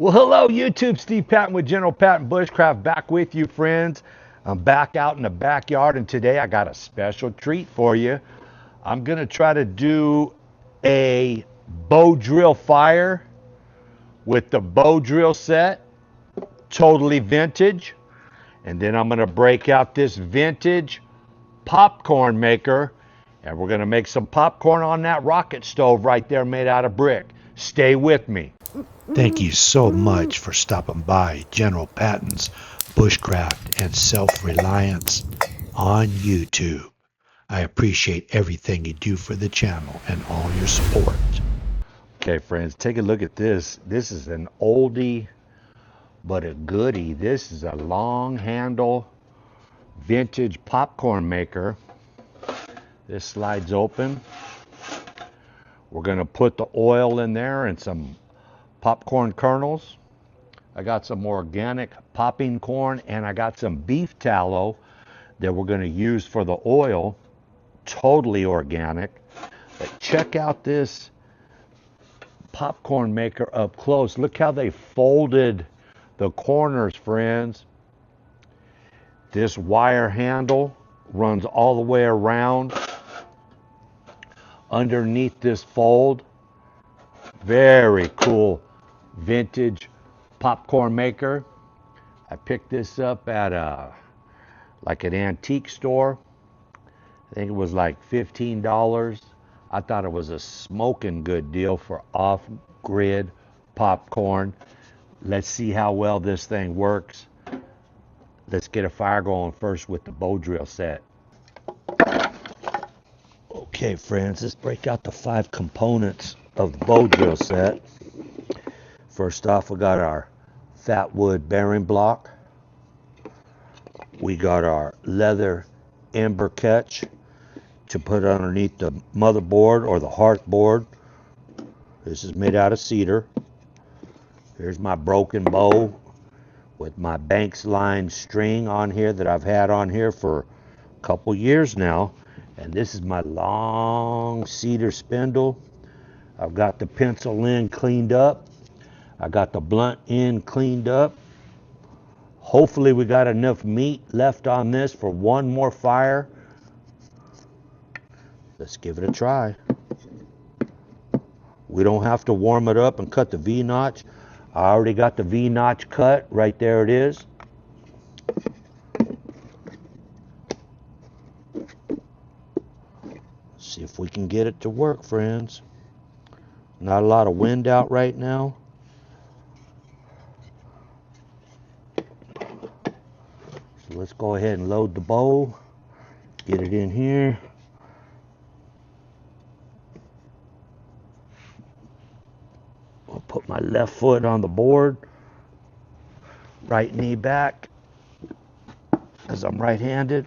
Well, hello, YouTube. Steve Patton with General Patton Bushcraft back with you, friends. I'm back out in the backyard, and today I got a special treat for you. I'm going to try to do a bow drill fire with the bow drill set, totally vintage. And then I'm going to break out this vintage popcorn maker, and we're going to make some popcorn on that rocket stove right there made out of brick. Stay with me. Thank you so much for stopping by General Patton's Bushcraft and Self-Reliance on YouTube. I appreciate everything you do for the channel and all your support. Okay, friends, take a look at this. This is an oldie but a goodie. This is a long handle vintage popcorn maker. This slides open. We're going to put the oil in there and some popcorn kernels. I got some organic popping corn, and I got some beef tallow that we're going to use for the oil. Totally organic. But check out this popcorn maker up close. Look how they folded the corners, friends. This wire handle runs all the way around underneath this fold. Very cool vintage popcorn maker. I picked this up at like an antique store. I think it was like $15. I thought it was a smoking good deal for off-grid popcorn. Let's see how well this thing works. Let's get a fire going first with the bow drill set. Okay, friends, let's break out the 5 components of the bow drill set. First off, we got our fat wood bearing block. We got our leather ember catch to put underneath the motherboard or the hearth board. This is made out of cedar. Here's my broken bow with my Banks line string on here that I've had on here for a couple years now. And this is my long cedar spindle. I've got the pencil end cleaned up. I got the blunt end cleaned up. Hopefully we got enough meat left on this for one more fire. Let's give it a try. We don't have to warm it up and cut the V-notch. I already got the V-notch cut. Right there it is. See if we can get it to work, friends. Not a lot of wind out right now. So let's go ahead and load the bow. Get it in here. I'll put my left foot on the board. Right knee back, as I'm right-handed.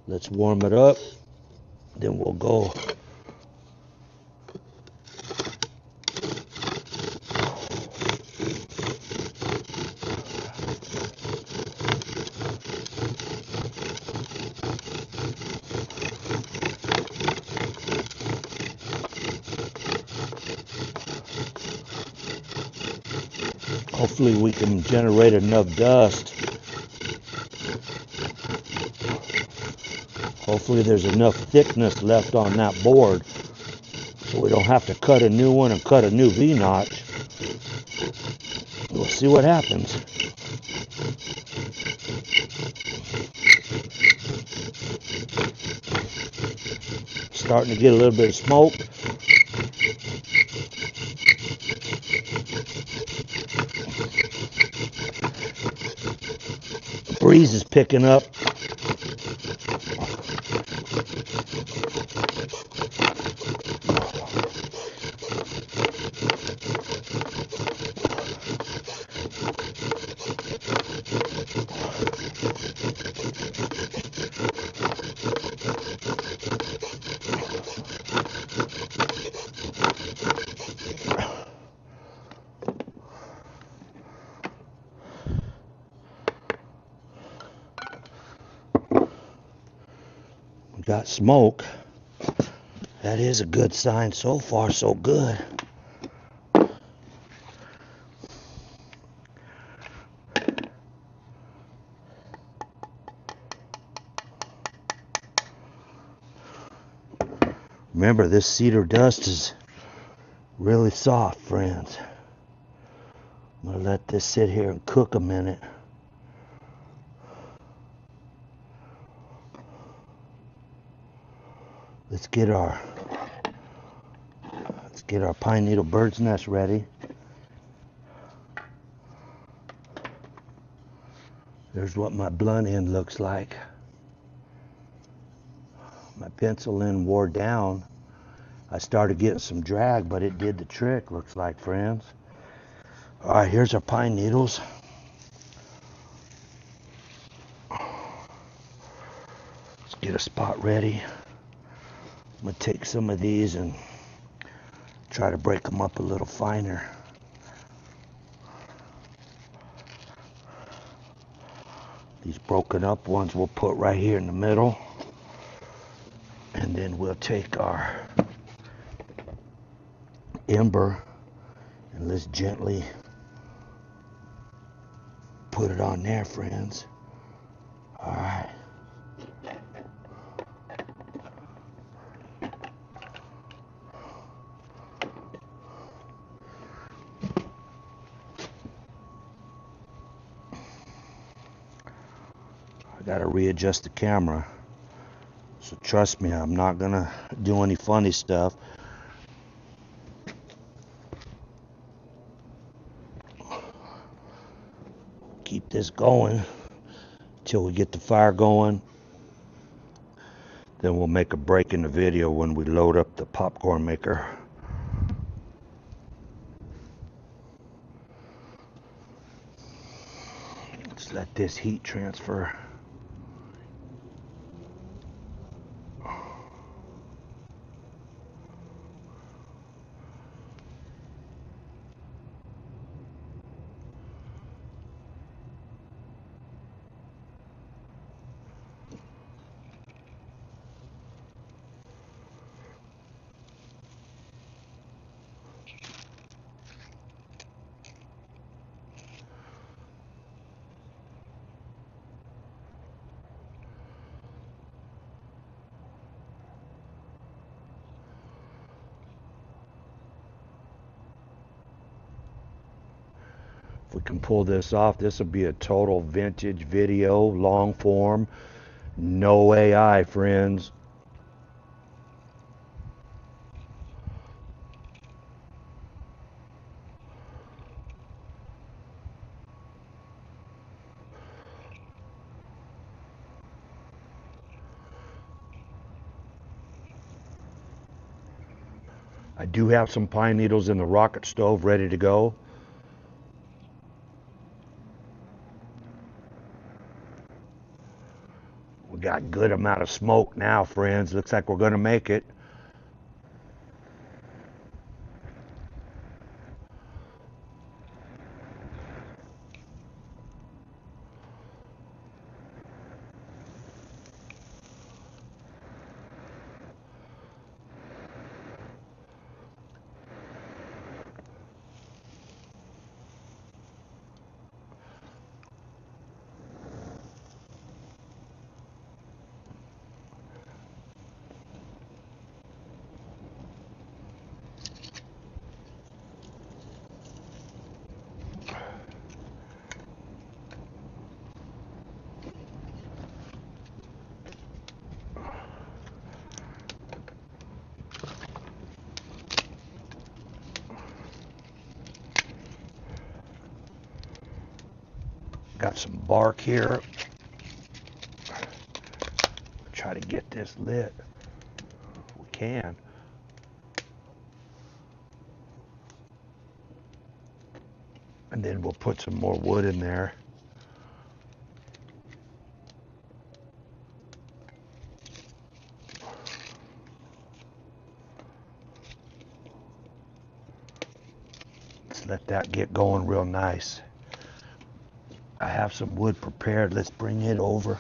Let's warm it up. Then we'll go. Hopefully we can generate enough dust. Hopefully there's enough thickness left on that board so we don't have to cut a new one and cut a new V-notch. We'll see what happens. Starting to get a little bit of smoke. The breeze is picking up. Got smoke. That is a good sign. So far, so good. Remember, this cedar dust is really soft, friends. I'm going to let this sit here and cook a minute. Let's get our pine needle bird's nest ready. There's what my blunt end looks like. My pencil end wore down. I started getting some drag, but it did the trick, looks like, friends. All right, here's our pine needles. Let's get a spot ready. I'm gonna take some of these and try to break them up a little finer. These broken up ones we'll put right here in the middle. And then we'll take our ember and let's gently put it on there, friends. All right. I gotta readjust the camera. So trust me, I'm not gonna do any funny stuff. Keep this going till we get the fire going. Then we'll make a break in the video when we load up the popcorn maker. Let's let this heat transfer. If we can pull this off, this will be a total vintage video, long form, no AI, friends. I do have some pine needles in the rocket stove ready to go. We got good amount of smoke now, friends. Looks like we're gonna make it. Got some bark here. Try to get this lit. If we can. And then we'll put some more wood in there. Let's let that get going real nice. I have some wood prepared. Let's bring it over.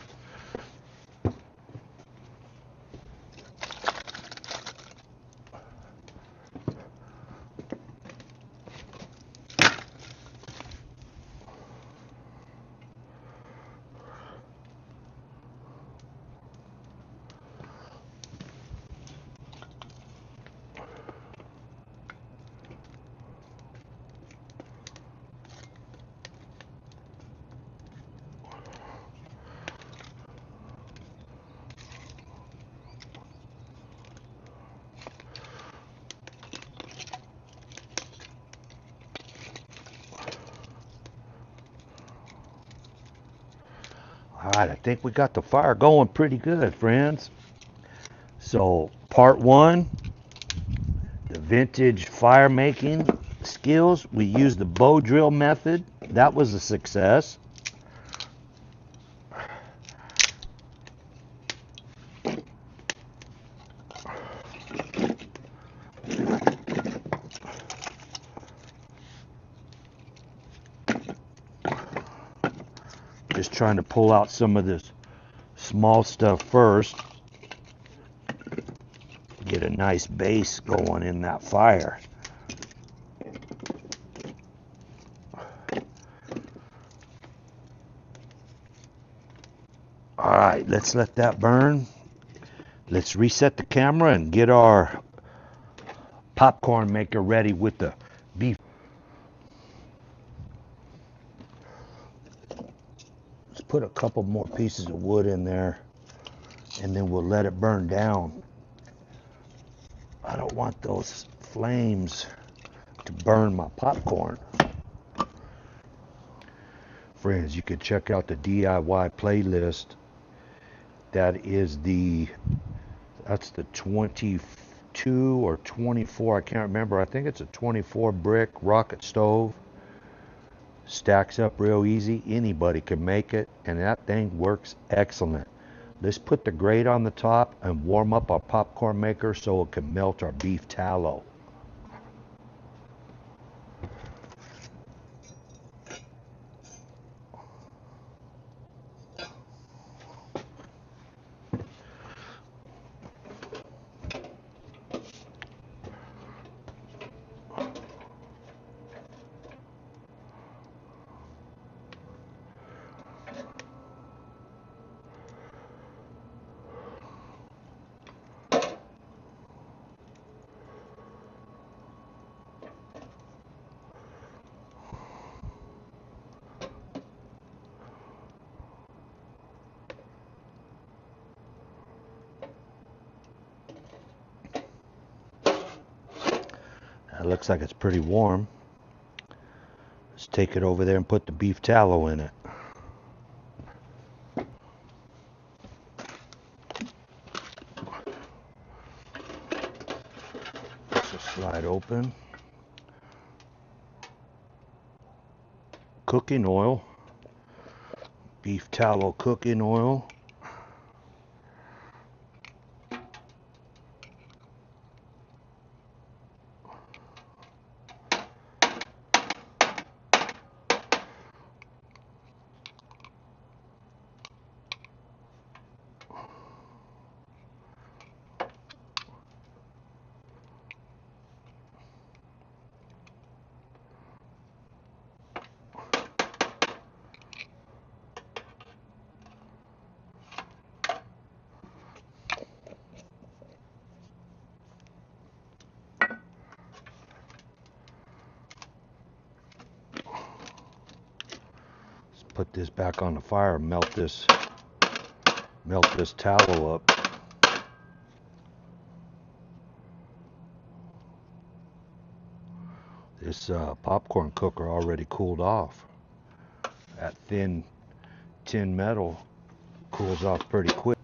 right, I think we got the fire going pretty good, friends. So, part one, the vintage fire making skills. We used the bow drill method. That was a success. Just trying to pull out some of this small stuff first. Get a nice base going in that fire. All right, let's let that burn. Let's reset the camera and get our popcorn maker ready with the beef. Let's put a couple more pieces of wood in there and then we'll let it burn down. I don't want those flames to burn my popcorn. Friends, you can check out the DIY playlist. That's the 22 or 24, I can't remember. I think it's a 24 brick rocket stove. Stacks up real easy. Anybody can make it, and that thing works excellent. Let's put the grate on the top and warm up our popcorn maker so it can melt our beef tallow. It looks like it's pretty warm. Let's take it over there and put the beef tallow in it. This will slide open. Cooking oil. Beef tallow cooking oil. Put this back on the fire and melt this tallow up. This popcorn cooker already cooled off. That thin tin metal cools off pretty quick.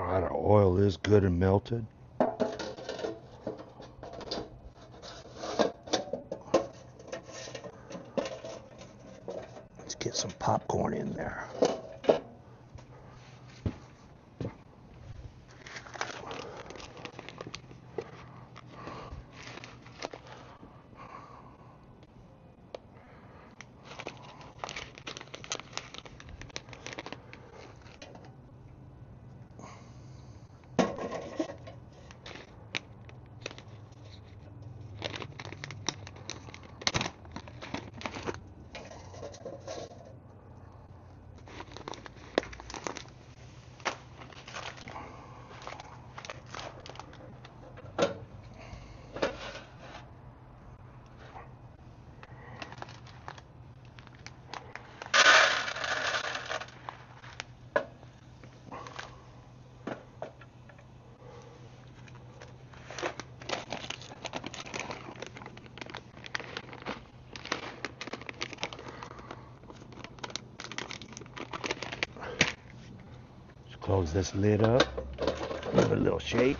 Alright, our oil is good and melted. Let's get some popcorn in there. Close this lid up. Give it a little shake.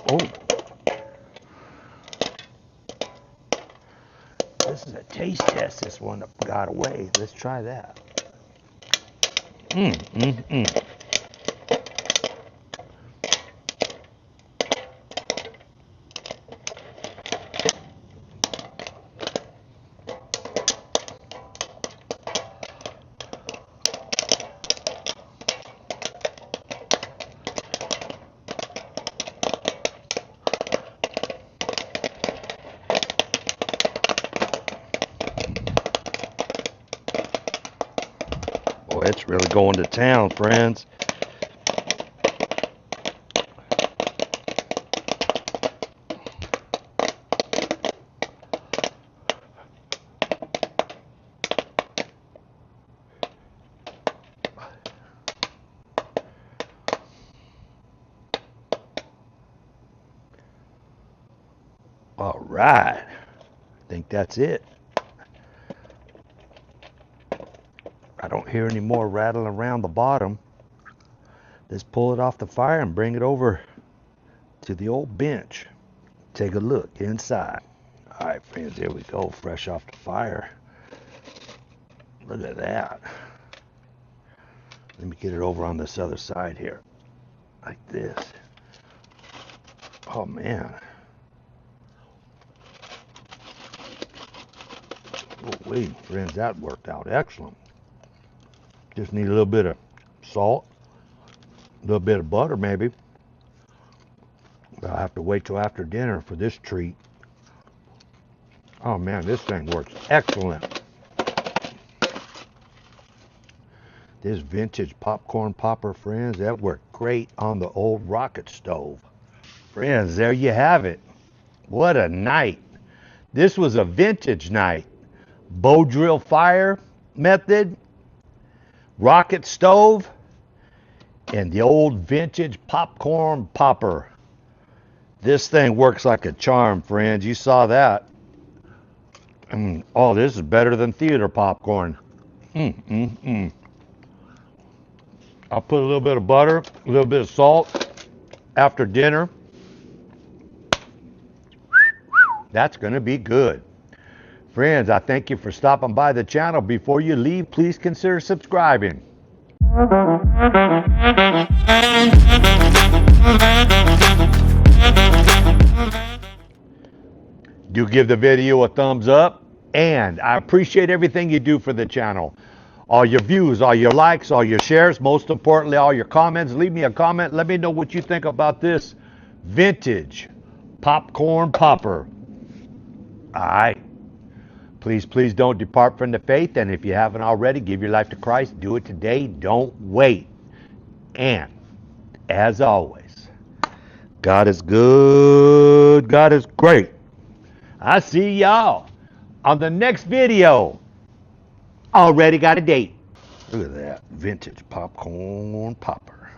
Oh, this is a taste test. This one got away. Let's try that. Boy, it's really going to town, friends. All right, I think that's it. I don't hear any more rattling around the bottom. Let's pull it off the fire and bring it over to the old bench. Take a look inside. All right, friends, here we go, fresh off the fire. Look at that. Let me get it over on this other side here, like this. Oh, man. Oh, wait, friends, that worked out excellent. Just need a little bit of salt, a little bit of butter maybe. But I'll have to wait till after dinner for this treat. Oh man, this thing works excellent. This vintage popcorn popper, friends, that worked great on the old rocket stove. Friends, there you have it. What a night. This was a vintage night. Bow drill fire method, rocket stove, and the old vintage popcorn popper. This thing works like a charm, friends. You saw that. Oh, this is better than theater popcorn. I'll put a little bit of butter, a little bit of salt after dinner. That's going to be good. Friends, I thank you for stopping by the channel. Before you leave, please consider subscribing. Do give the video a thumbs up, and I appreciate everything you do for the channel. All your views, all your likes, all your shares, most importantly, all your comments. Leave me a comment. Let me know what you think about this vintage popcorn popper. All right. Please, please don't depart from the faith. And if you haven't already, give your life to Christ. Do it today. Don't wait. And as always, God is good. God is great. I see y'all on the next video. Already got a date. Look at that vintage popcorn popper.